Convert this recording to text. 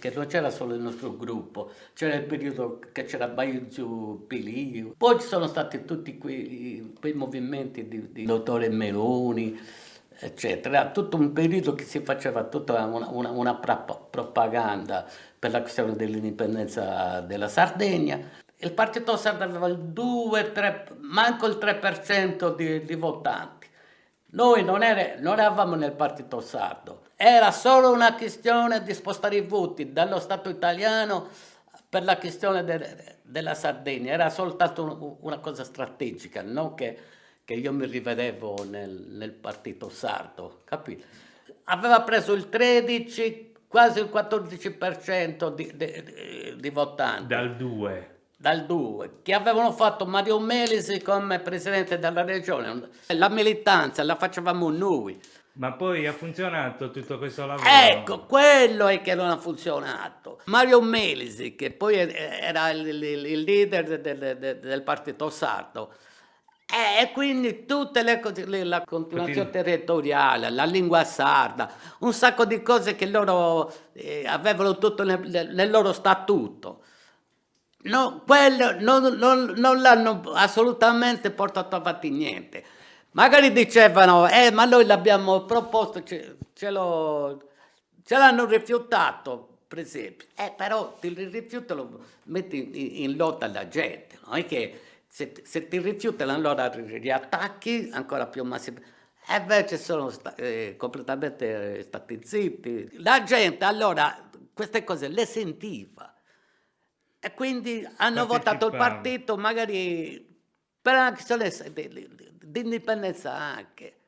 che non c'era solo il nostro gruppo, c'era il periodo che c'era Baiugiu Piliu, poi ci sono stati tutti quei movimenti di dottore Meloni, eccetera. Era tutto un periodo che si faceva tutta una propaganda per la questione dell'indipendenza della Sardegna. Il Partito Sardo aveva il 2, 3, manco il 3% di votanti. Noi non eravamo nel Partito Sardo, era solo una questione di spostare i voti dallo Stato italiano per la questione della Sardegna, era soltanto una cosa strategica, non che io mi rivedevo nel Partito Sardo, capito? Aveva preso il 13, quasi il 14% di votanti Dal 2. dal 2, che avevano fatto Mario Melisi come presidente della regione. La militanza la facevamo noi. Ma poi ha funzionato tutto questo Ecco, lavoro? quello è che non ha funzionato. Mario Melisi, che poi era il leader del Partito Sardo, e quindi tutte le cose, la continuazione territoriale, la lingua sarda, un sacco di cose che loro avevano tutto nel loro statuto. No, quello non l'hanno assolutamente portato avanti niente. Magari dicevano, ma noi l'abbiamo proposto, ce l'hanno rifiutato, per esempio. Però il rifiuto lo metti in lotta alla gente, non è che se ti rifiutano allora riattacchi ancora più massimo. E invece sono completamente stati zitti. La gente allora queste cose le sentiva. E quindi hanno votato il Partecipava. partito magari per una questione di indipendenza anche.